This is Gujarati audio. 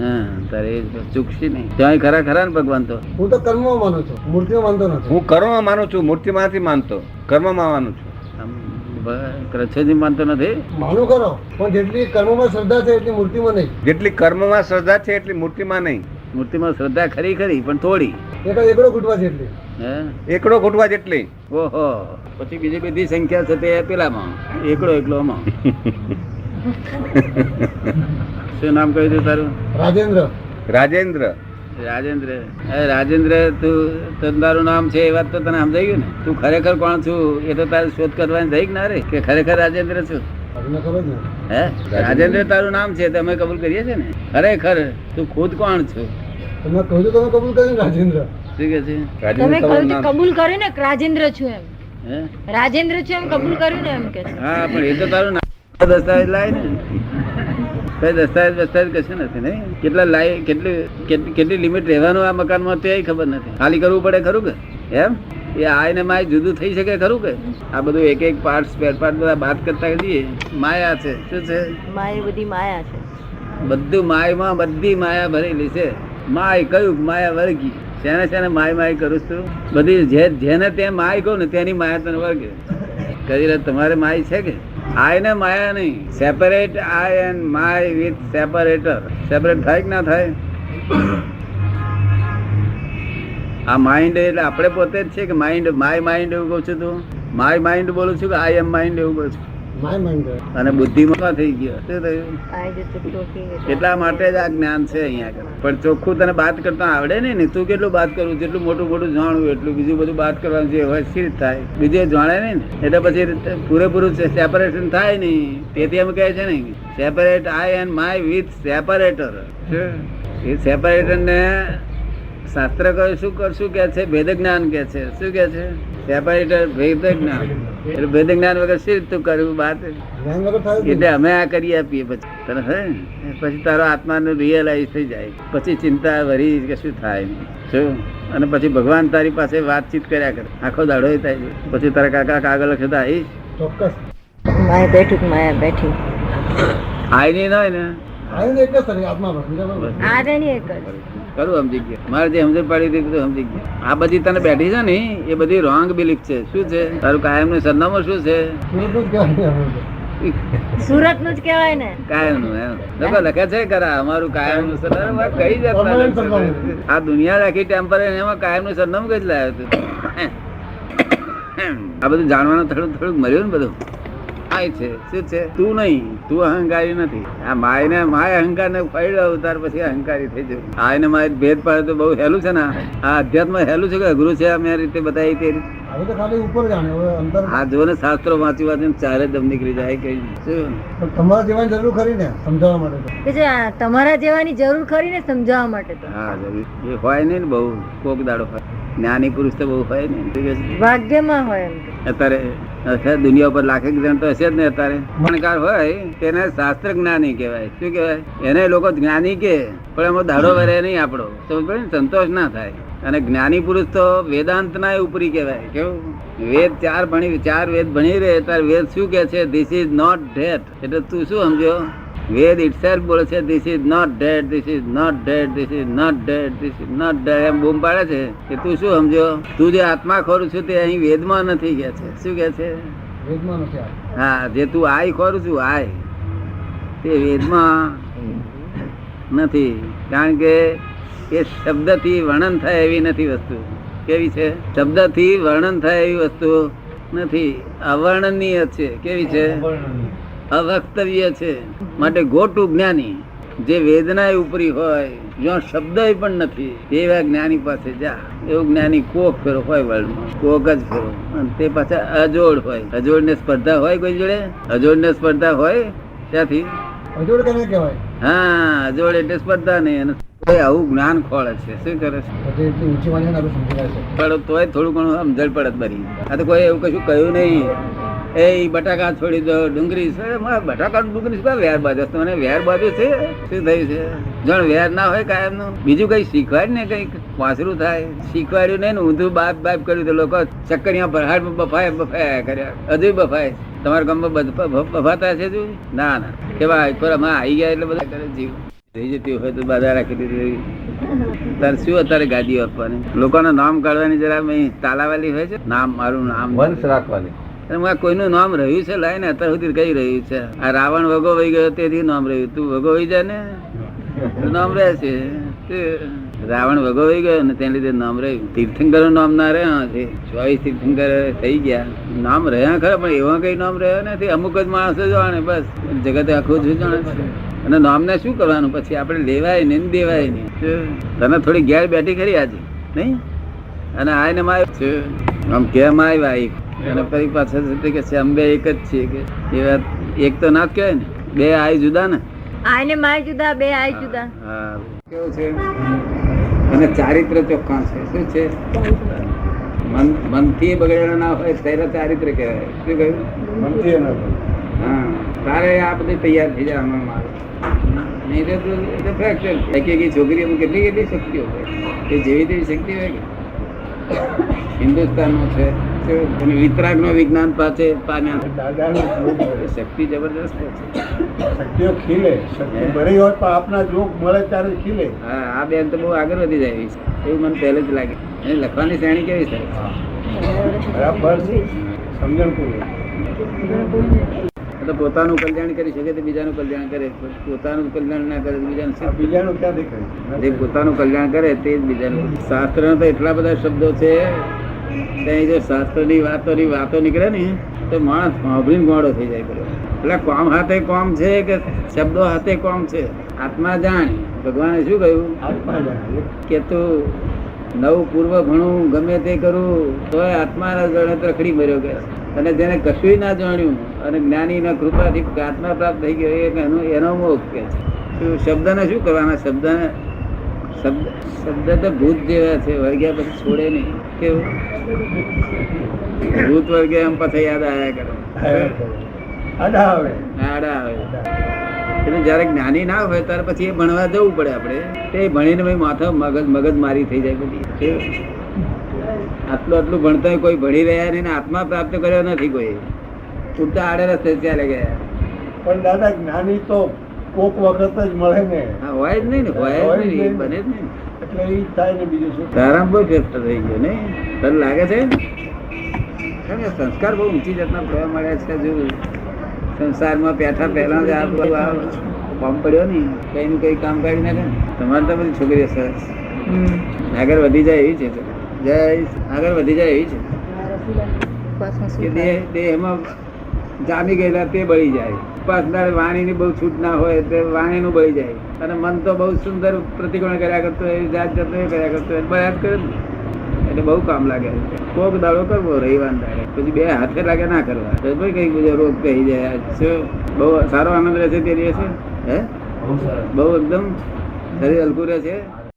હા તારે ચૂકશી નહીં ત્યાં ખરા ખરા ને ભગવાન તો. હું તો કર્મમાં માનું છું, મૂર્તિમાં માનતો નથી. હું કર્મમાં માનું છું, મૂર્તિમાં નથી માનતો, કર્મમાં માનું છું. કૃષ્ણજી માનતો નથી. માનું કરો, પણ જેટલી કર્મમાં શ્રદ્ધા છે એટલી મૂર્તિમાં નહીં. જેટલી કર્મમાં શ્રદ્ધા છે એટલી મૂર્તિમાં નહીં. મૂર્તિમાં શ્રદ્ધા ખરી ખરી પણ થોડી. એકડો ઘૂંટવા છે એટલી. હે એકડો ઘૂંટવા જેટલી. ઓહો પછી બીજી બધી સંખ્યા છે તે પેલામાં એકલોમાં. શું નામ કહ્યું તું તારું? રાજેન્દ્ર. રાજેન્દ્ર. રાજેન્દ્ર. રાજેન્દ્ર તું તારું નામ છે એ વાત તો તને સમજાઈ ગયું ને? તું ખરેખર કોણ છું એ તો તારે શોધ કરવાની થઈ ના રે કે ખરેખર રાજેન્દ્ર છું? તમને ખબર જ ને. હે રાજેન્દ્ર તારું નામ છે તમે કબૂલ કરીએ છે ને? ખરેખર તું ખુદ કોણ છું? તમે કહ્યું તો તમે કબૂલ કર્યું ને રાજેન્દ્ર. શું કે છે? તમે કહ્યું તો કબૂલ કર્યું ને રાજેન્દ્ર છું એમ. હે રાજેન્દ્ર છું એમ કબૂલ કર્યું ને એમ કે છે. હા પણ એ તો તારું નામ દસ્તાવેજ લાય ને. કઈ દસ્તાવેજ કશું નથી ને? કેટલા લાય કેટલી લિમિટ રહેવાનું આ મકાનમાં તે ખબર નથી. ખાલી કરવું પડે ખરું કે? એમ એ આય ને માય જુદું થઈ શકે ખરું કે? આ બધું એક એક પાર્ટ સ્પેર પાર્ટ બધા બાદ કરતા જઈએ માયા છે. શું છે? માય બધી માયા છે. બધું માયમાં બધી માયા ભરેલી છે. માય કયું માયા વર્ગી શેને શેને માય કરું છું? બધી જેને તે માય કહું ને તેની માયા તને વર્ગે કરી. તમારે માય છે કે? આય ને માયા નહીં. Separate I and my with separator. Separate થાય કે ના થાય? આ માઇન્ડ એટલે આપણે પોતે જ છે કે માઇન્ડ? માય માઇન્ડ એવું કહું છું તું? માય માઇન્ડ બોલું છું કે આઈ એમ માઇન્ડ એવું કહું છું? My mind. અને બુદ્ધિમાં થઈ ગયો. શું થયું? એટલા માટે જ આ જ્ઞાન છે અહીંયા આગળ. પણ ચોખ્ખું તને વાત કરતા આવડે નહીં ને? તું કેટલું વાત કરું? જેટલું મોટું જાણવું એટલું બીજું બધું વાત કરવાનું જે હોય સ્થિર થાય. બીજું જાણે નહીં ને એટલે પછી પૂરેપૂરું સેપરેશન થાય નહીં. તેથી એમ કહે છે ને separate I and my with separator. A separator ને શાસ્ત્ર કહે શું કે છે? ભેદ જ્ઞાન કે છે. શું કે છે? સેપરેટર ભેદ જ્ઞાન. એટલે ભેદ જ્ઞાન વગર શી રીતનું કરવું વાત? જ્ઞાન વગર થાય જ એટલે અમે આ કરી આપીએ પછી તને હે પછી તારો આત્માનું રિયલાઇઝ થઈ જાય. પછી ચિંતા વરી કશું થાય નહીં. શું? અને પછી ભગવાન તારી પાસે વાતચીત કર્યા કરે આખો દાડો થાય. પછી તારા કાકા કાગળ લખે તો આવીશ. ચોક્કસ. માયા બેઠી માયા બેઠી. આઈ નહીં હોય ને આવીને એક જ તરી આત્મા પર. બીજા પર. આ રેની એક જ. કરું સમજી ગયા. મારે જે સમજણ પાડી હતી તો સમજી ગયા. આ બધી તને બેઠી છે ને એ બધી રોંગ બિલીફ છે. શું છે તારું કાયમનું સરનામું? શું છે? સુરતનું જ કહેવાય ને હવે તો. સુરત નું જ કેવાય ને કાયમનું એમ લોકો લખે છે ખરા અમારું કાયમનું સરનામું કઈ જતા. આ દુનિયા રાખી ટેમ્પરરી એમાં કાયમનું સરનામું કઈ લાવ્યો તું? આ બધું જાણવાનું થોડુંક મળ્યું ને બધું આ છે. શું છે? તું નહીં, તું અહંકારી નથી. આ માય ને માય અહંકાર ને ફાયદો અવતાર પછી અહંકારી થઈ જવું. આય ને માય ભેદ પાડે તો બહુ હેલું છે ને. આ અધ્યાત્મ હેલું છે કે અઘરું છે? અમે આ રીતે બતાવી તે હવે તો ખાલી ઉપર જાણે હવે અંદર. આ જો ને શાસ્ત્રો વાંચી ચારે દમ નીકળી જાય કઈ. શું પણ તમારા જેવાની જરૂર ખરી ને સમજાવવા માટે તો. કે જે તમારા જેવાની જરૂર ખરી ને સમજાવવા માટે તો. હા જરૂર એ હોય નહીં ને બહુ કોક દાડો હોય. જ્ઞાની પુરુષ તો બહુ હોય ને. ભાગ્યમાં હોય એમ. અત્યારે દુનિયા ઉપર લાખે જણ તો હશે જ ને. અત્યારે જાણકાર હોય તેને શાસ્ત્ર જ્ઞાની કહેવાય. શું કહેવાય? એને લોકો જ્ઞાની કે પણ એમાં દાડો વરે નહીં આપણો તો સંતોષ ના થાય. અને જ્ઞાની પુરુષ તો વેદાંત ના ઉપરી કહેવાય. કેવું? વેદ ચાર વેદ ભણી રહે તાર વેદ શું કે છે? This is not dead. એટલે તું શું સમજો? વેદ ઇટસેલ્ફ બોલે છે this is not dead, this is not dead, this is not dead, this is not dead એમ બૂમ પાડે છે. કે તું શું સમજો? તું જે આત્મા ખોરું છું તે અહીં વેદમાં નથી કે છે. શું કે છે? વેદમાં નથી આ. હા જે તું આય ખોરું છું આય તે વેદમાં નથી. કારણ કે એ શબ્દથી વર્ણન થાય એવી નથી વસ્તુ. કેવી છે? શબ્દથી વર્ણન થાય એવી વસ્તુ નથી. અવર્ણનીય છે. કેવી છે? અવક્તવ્ય છે. માટે ગોટુ જ્ઞાની જે વેદના ઉપરી હોય જ્યાં શબ્દ પણ નથી એવા જ્ઞાની પાસે જા. એવું જ્ઞાની કોક ફેરો હોય વર્લ્ડમાં, કોક જ ફેરો. અને તે પાછા અજોડ હોય. અજોડ ને સ્પર્ધા હોય કોઈ જોડે? અજોડ ને સ્પર્ધા હોય ત્યાંથી અજોડ કેને કહેવાય? હા અજોડ એટલે સ્પર્ધા નહીં. અને આવું જ્ઞાન ખોળે છે. શું કરે છે? પછી એટલી ઊંચી વાંચે ને સમજી જાય છે. પણ તોય થોડું ઘણું સમજણ પડે બરી. આ તો કોઈ એવું કશું કહ્યું નહીં. એ બટાકા છોડી દો ડુંગળી બટાકા ડુંગળી વેર બાજુ મને વેર બાજુ છે. શું થયું છે? જણ વેર ના હોય કાયમ નું બીજું કઈ શીખવાડ ને કઈક વાંસરું થાય. શીખવાડ્યું નહીં ને ઊંધું બાપ કર્યું તો લોકો ચક્કરિયા ભરહાડ બફાયા કર્યા. હજુ બફાય. તમારા ગામમાં બફાતા છે? ના ના કેવા અમે આવી ગયા એટલે બધા કરે જીવ. રહી જતી હોય તો બાધા રાખી દીધી. તારે શું અત્યારે ગાડીઓ આપવાની? લોકોના નામ કાઢવાની જરા તાલાવાલી હોય છે. નામ મારું નામ વંશ રાખવાની. અને હું આ કોઈનું નામ રહ્યું છે લાય ને અત્યાર સુધી કઈ રહ્યું છે? આ રાવણ વગોવાઈ ગયો તેથી નામ રહ્યું. તું વગોવાઈ જાય ને તો નામ રહે છે. રાવણ વગોવાઈ ગયો ને તેને લીધે નામ રહ્યું. તીર્થંકર નામ ના રહ્યા છે. 24 તીર્થંકર થઈ ગયા. નામ રહ્યા ખરા પણ એવા કઈ નામ રહ્યા નથી. અમુક જ માણસો જાણે, બસ જગતે આખું જ જાણે છે. અને નામને શું કરવાનું પછી? આપણે લેવાય ને દેવાય નહીં. તને થોડી ઘેર બેઠી ખરી આજે નહીં? અને આને માય છે આમ કેમ આવ્યા? અને ફરી પાછળ કે અંબે એક જ છે કે એ વાત એક તો ના જ કહેવાય ને. બે આય જુદા ને. આય ને માય જુદા, બે આય જુદા. હા કેવું છે? અને ચારિત્ર ચોખ્ખા છે. શું છે? મનથી બગડેલા ના હોય ત્યારે ચારિત્ર કહેવાય. શું કહ્યું? મનથી એના પર. હા તારે આ બધું તૈયાર થઈ જાય. આમાં મારું નહીં તો ફ્રેક્ચર. છોકરીઓમાં કેટલી કેટલી શક્તિઓ હોય એ જેવી તેવી શક્તિ હોય કે હિન્દુસ્તાનનો છે વિતરાગ નો વિજ્ઞાન પાસે પામ્યા. દાદાનું જોગ મળે. શક્તિ જબરદસ્ત છે. શક્તિઓ ખીલે. શક્તિ ભરી હોય પણ આપના જોગ મળે ત્યારે ખીલે. હા આ બેન તો બહુ આગળ વધી જાય એવી છે. એવું મને પહેલે જ લાગે. એને લખવાની શ્રેણી કેવી છે? બરાબર છે. સમજણ પૂર્વક. તો પોતાનું કલ્યાણ કરી શકે તો બીજાનું કલ્યાણ કરે. પોતાનું કલ્યાણ ના કરે તો બીજાનું આ શું? બીજાનું ક્યાં દેખાય? જે પોતાનું કલ્યાણ કરે તે જ બીજાનું. શાસ્ત્ર તો એટલા બધા શબ્દો છે ત્યાં જો શાસ્ત્રની વાતો નીકળે ને તો માણસ સાંભળીને ગોળો થઈ જાય. કરે એટલે કોમ હાથે કોમ છે કે શબ્દો હાથે કોમ છે? આત્મા જાણ. ભગવાને શું કહ્યું આત્મા જાણે. કે તું નવું પૂર્વ ભણું ગમે તે કરું તોય આત્માના જણે રખડી મર્યો કે. અને જેને કશું ના જાણ્યું અને જ્ઞાનીના કૃપાથી આત્મા પ્રાપ્ત થઈ ગયો એનો મોક્ષ કે છે. શબ્દને શું કરવાના? શબ્દ તો ભૂત જેવા છે. વળગ્યા પછી છોડે નહીં. કેવું ભૂત વળગે એમ પાછા યાદ આવ્યા કરે. આડા આવે. આડા આવે. એટલે જયારે જ્ઞાની ના હોય ત્યારે પછી એ ભણવા જવું પડે. આપણે તે ભણીને ભાઈ માથા મગજ મારી થઈ જાય બધી. આટલું ભણતા કોઈ ભણી રહ્યા નહીં ને આત્મા પ્રાપ્ત કર્યો નથી કોઈ. ઉડતા આડે રસ્તે ચાલે ગયા. પણ દાદા જ્ઞાની તો કોક વખત જ મળે ને. હા હોય જ નહીં ને. હોય જ નહીં. બને જ નહીં. એટલે એ થાય ને બીજું શું. તારામ બહુ ફેરફાર થઈ ગયો ને. તને લાગે છે સંસ્કાર બહુ ઊંચી જાતના પડવા મળ્યા છે. જો સંસારમાં બેઠા પહેલા જ આ કામ પડ્યો ને કઈ નું કઈ કામ કાઢી નાખે ને. તમારે તો બધી છોકરીઓ સરસ આગળ વધી જાય એવી છે. જય આગળ વધી જાય એવી છે કે દેહમાં જામી ગયેલા તે બળી જાય. ઉપાસના વાણીની બહુ છૂટ ના હોય તે વાણીનું બળી જાય. અને મન તો બહુ સુંદર પ્રતિકોણ કર્યા કરતો હોય, જાત જાત કર્યા કરતો હોય, બળ્યા જ કરે ને. એટલે બહુ કામ લાગે. કોક દાડો કરવો રવિવાર દાડે, પછી બે હાથે લાગે ના કરવા. તો ભાઈ કઈ બીજો રોગ કહી જાય. બહુ સારો આનંદ રહેશે તે દિવસે. હે બહુ એકદમ શરીર હલકું રહે છે.